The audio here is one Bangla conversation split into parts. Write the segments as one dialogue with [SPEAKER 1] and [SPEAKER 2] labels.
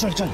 [SPEAKER 1] চল চল।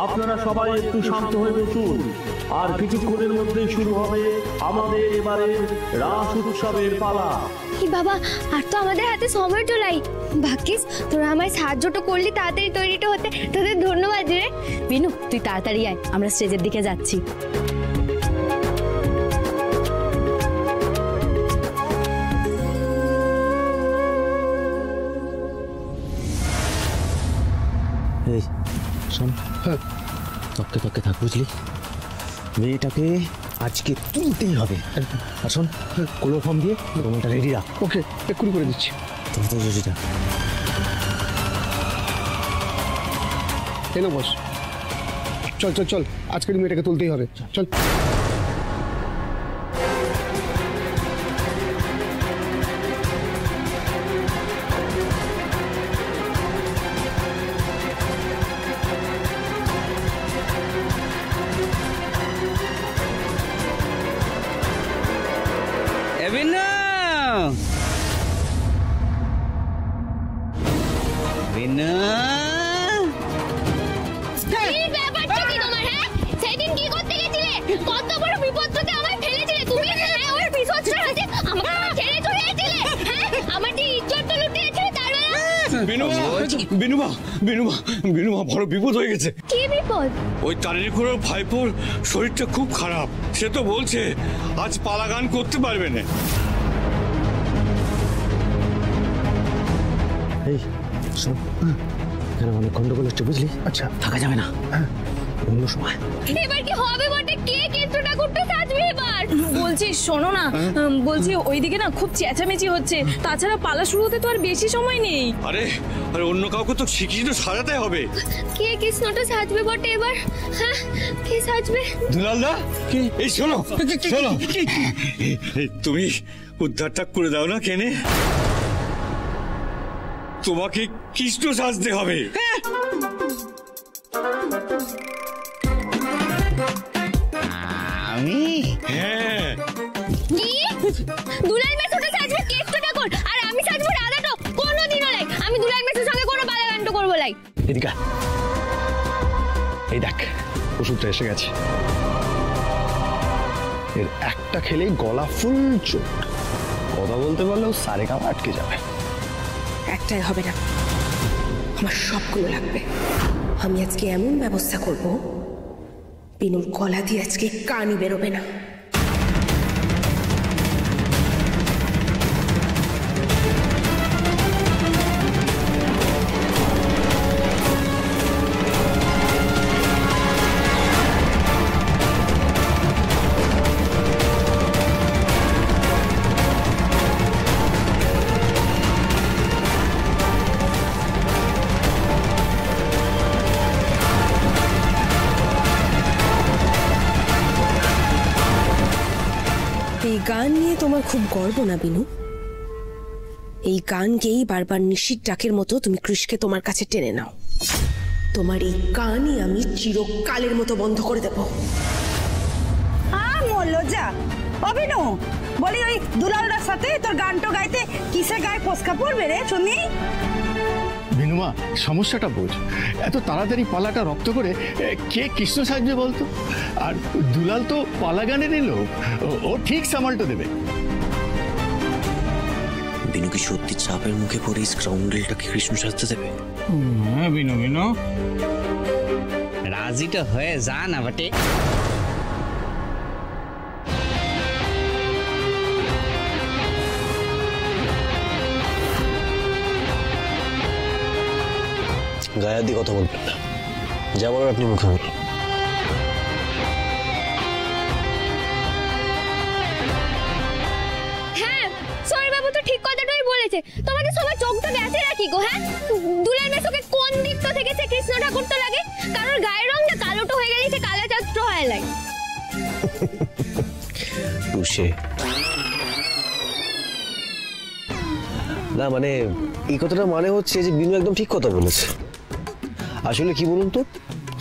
[SPEAKER 2] আপনারা সবাই একটু শান্ত হয়ে বসুন। আর কিছুক্ষণের মধ্যেই শুরু হবে আমাদের এবারের রাস উৎসবের পালা।
[SPEAKER 3] বাবা, আর তো আমাদের হাতে সময়টা নাই। ভাগ্যিস তোরা আমায় সাহায্যটা করলি তাড়াতাড়ি তৈরিটা হতে। তোদের ধন্যবাদ রে।
[SPEAKER 4] বিনু, তুই তাড়াতাড়ি আয়, আমরা স্টেজের দিকে যাচ্ছি।
[SPEAKER 1] এই শোন, তককে তককে থাক, বুঝলি? মেয়েটাকে আজকে তুলতেই হবে। আর শোন, ক্লোরোফর্ম দিয়ে রুমটা রেডি রাখ।
[SPEAKER 5] ওকে, এক্ষুনি করে দিচ্ছি।
[SPEAKER 1] তো রেডি রাখ।
[SPEAKER 5] এলো বস, চল চল চল, আজকের মেয়েটাকে তুলতেই হবে। চল।
[SPEAKER 6] বিনুমা বড় বিপদ হয়ে গেছে।
[SPEAKER 3] কি বিপদ?
[SPEAKER 6] ওই তারের খুড়োর ভাইপোর শরীরটা খুব খারাপ। সে তো বলছে আজ পালা গান করতে পারবে না।
[SPEAKER 1] এই শোন, এখানে অনেক গন্ডগোল হচ্ছে, বুঝলি?
[SPEAKER 5] আচ্ছা,
[SPEAKER 1] থাকা যাবে না, অন্য সময়।
[SPEAKER 3] এবার কি হবে বটে? কে কেষ্টটা করতে সাজবে এবার?
[SPEAKER 4] বলছি শোনো না, বলছি ওইদিকে না খুব চেঁচামেচি হচ্ছে। তাছাড়া পালা শুরু হতে তো আর বেশি সময় নেই।
[SPEAKER 6] আরে অন্য কাউকে তো শিখিয়ে তো সাজাতে হবে।
[SPEAKER 3] কে কৃষ্ণটা সাজবে বটে এবার? হ্যাঁ, কে সাজবে?
[SPEAKER 6] দুলালদা, এই শোনো শোনো, তুমি উদ্ধারটা করে দাও না কেনে। তোমাকে কৃষ্ণ সাজতে হবে।
[SPEAKER 1] আমি?
[SPEAKER 6] হ্যাঁ।
[SPEAKER 3] কি? দুলাল মেসোটা সাজবে কেষ্টটা কর, আর আমি সাজবো রাধাটা? কোনোদিনও নাই। আমি দুলাল মেসোর সঙ্গে কোনো বালাগান্ড করবো লাই।
[SPEAKER 5] এদিকে এই দেখ, ওষুধটা এসে গেছে। এর একটা খেলেই গলা ফুল চোট। কথা বলতে পারলেও সারে কামা আটকে যাবে।
[SPEAKER 7] একটাই হবে না, আমার সবগুলো লাগবে। আমি আজকে এমন ব্যবস্থা করব, বিনুর গলা দিয়ে আজকে কানই বেরোবে না। এই গান নিয়ে তোমার খুব গর্ব না বিনু? এই গানকেই বারবার নিশির ডাকের মতো তুমি কৃষকে তোমার কাছে টেনে নাও। তোমার এই গানই আমি চিরকালের মতো বন্ধ করে দেব।
[SPEAKER 8] লজ্জা অভিনু, বলি ওই দুলালদার সাথে তোর গানটা গাইতে কিসে গায়ে ফসকা পড়বে রে শুনি?
[SPEAKER 5] বিনুমা, সমস্যাটা বোঝ। এত তাড়াতাড়ি পালাটা রপ্ত করে কে কৃষ্ণ সাজবে বলতো? আর দুলাল তো পালা গানের লোক, ও ঠিক সামালটা দেবে।
[SPEAKER 1] বিনু কি সত্যি চাপের মুখে পড়ে স্কাউন্ডেলটাকে কৃষ্ণ সাজতে দেবে?
[SPEAKER 9] হ্যাঁ বিনু, রাজিটা হয়ে যা না বটে।
[SPEAKER 1] গায়ের দিয়ে কথা বলবেন না, যা বলার আপনি মুখে বলুন।
[SPEAKER 3] হ্যাঁ, সরি বাবু তো ঠিক কথাটাই বলেছে। তোমাদের সবার চোখটা গেছে নাকি গো? হ্যাঁ, দুলাল মেসোকে কোন দিকটা থেকে সে কৃষ্ণ ঠাকুর তো লাগে, কারোর গায়ের রংটা কালোটো হয়ে গেলে সে কালা চাত্র হয় লাই।
[SPEAKER 10] টুসে না, মানে এই কথাটা মানে হচ্ছে যে বিনু একদম ঠিক কথা বলেছে। আসলে কি বলুন তো,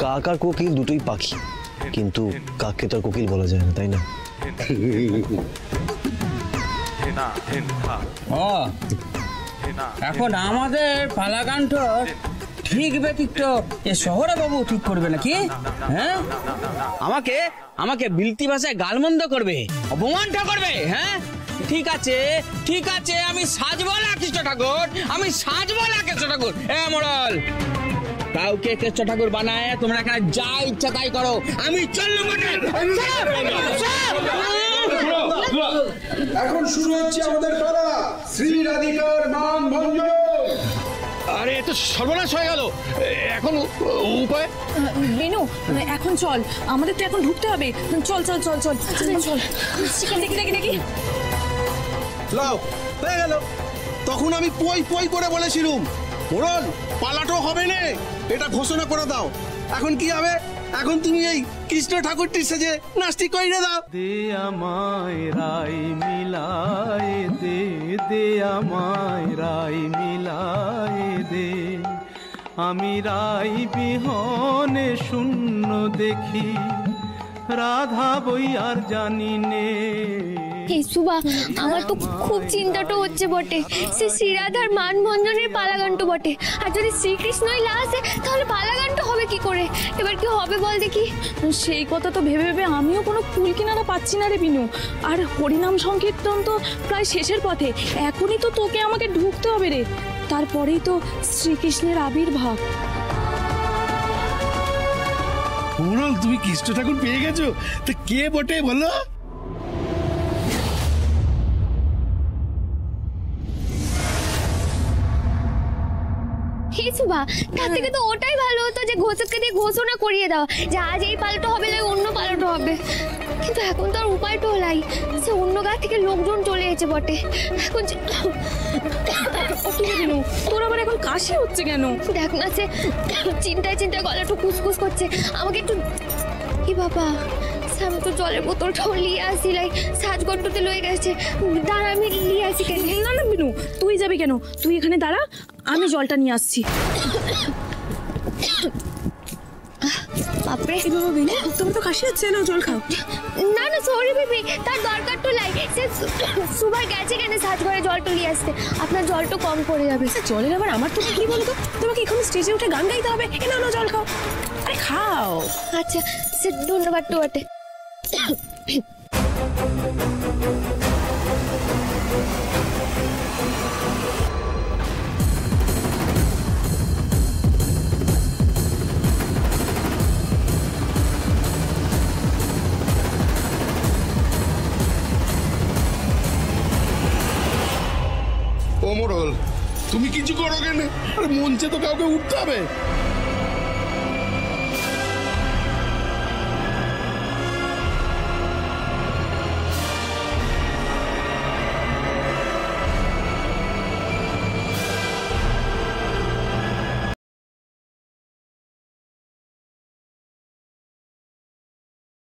[SPEAKER 10] কাক আর কোকিল দুটোই পাখি, কিন্তু কাককে তো আর কোকিল বলা যায় না, তাই না?
[SPEAKER 9] এখন আমাদের পালাগানটার ঠিক ব্যতীত এ শহরে বাবু ঠিক করবে নাকি? হ্যাঁ, আমাকে আমাকে বিলতি ভাষায় গালমন্দ করবে, অপমানটা করবে। হ্যাঁ ঠিক আছে, ঠিক আছে, আমি সাজবো না কৃষ্ণ ঠাকুর, আমি সাজবো না কৃষ্ণ ঠাকুর। মোড়ল, কাউকে কৃষ্ণ ঠাকুর বানায় তোমরা এখানে যা ইচ্ছা তাই করো, আমি চললাম।
[SPEAKER 11] এখন শুরু হচ্ছে আমাদের পালা, শ্রী রাধিকার মান ভঞ্জন।
[SPEAKER 5] আরে এ তো সর্বনাশ হয়ে গেল, এখন উপায়?
[SPEAKER 4] বিনু এখন চল, আমাদের তো এখন ঢুকতে হবে। চল চল চল চল চল, দেখি দেখি দেখি।
[SPEAKER 11] লাও হয়ে গেল। তখন আমি পই পই করে বলেছিলুম, মোড়ল পালাটো হবে না, এটা ঘোষণা করে দাও। এখন কি হবে? এখন তুমি এই কৃষ্ণ ঠাকুরটি সেজে নাস্তি কইরে দাও।
[SPEAKER 12] দে আমায় রাই মিলায় দে, দে আমায় রাই মিলায় দে, আমি রাই বিহনে শূন্য দেখি, রাধা বই আর জানি নে।
[SPEAKER 3] সুবা, আমার তো খুব চিন্তাটা হচ্ছে বটে, সে শ্রীরাধার মান ভঞ্জনের পালাগানটা বটে, আর যদি শ্রীকৃষ্ণই না আসে তাহলে পালাগানটা হবে কি করে? এবার কি হবে বল দেখি।
[SPEAKER 4] সেই কথা তো ভেবে ভেবে আমিও কোনো কুল কিনারা পাচ্ছি না রে বিনু। আর হরিনাম সংকীর্তন তো প্রায় শেষের পথে, এখনই তো তোকে আমাকে ঢুকতে হবে রে, তারপরেই তো শ্রীকৃষ্ণের আবির্ভাব।
[SPEAKER 5] মোড়ল, তুমি কৃষ্ণ ঠাকুর পেয়ে গেছো? তো কে বটে বলো?
[SPEAKER 3] সুবা, তার থেকে তো ওটাই ভালো হতো যে ঘোষককে দিয়ে ঘোষণা করিয়ে দাও যে আজ এই পালাটো হবে না অন্য পালাটো হবে। কিন্তু এখন তো আর উপায়টা হলাই, সে অন্য গা থেকে লোকজন চলে এসেছে বটে। এখন
[SPEAKER 4] বিনু, তোর আবার এখন কাশি হচ্ছে কেন?
[SPEAKER 3] দেখ না, সে চিন্তায় চিন্তায় গলাটা কুসকুস করছে। আমাকে একটু কি বাবা, আমি তো জলের বোতলটাও নিয়ে আসিলাই, সাজগন্ডতে লয়ে গেছে। দাঁড়া, আমি নিয়ে আসি। কেন?
[SPEAKER 4] না না বিনু, তুই যাবি কেন? তুই এখানে দাঁড়া, আমি জলটা নিয়ে আসছি।
[SPEAKER 3] বাপরে,
[SPEAKER 7] বাবা বিনু, তোমার তো কাশি হচ্ছে না, জল খাও।
[SPEAKER 3] না না সরি বেবি, তার দরকার তো লাই, সে সুবার গেছে কেন সাজঘরে জলটা নিয়ে আসতে, আপনার জলটা কম পড়ে যাবে।
[SPEAKER 7] জলের আবার আমার তুমি কি বলতো, তোমাকে এখন স্টেজে উঠে গান গাইতে হবে? না না, জল খাও। আরে খাও।
[SPEAKER 3] আচ্ছা, সে ধন্যবাদ তো বটে।
[SPEAKER 11] ও মোড়ল, তুমি কিছু করো কেন? আরে মঞ্চে তো কাউকে উঠতে হবে।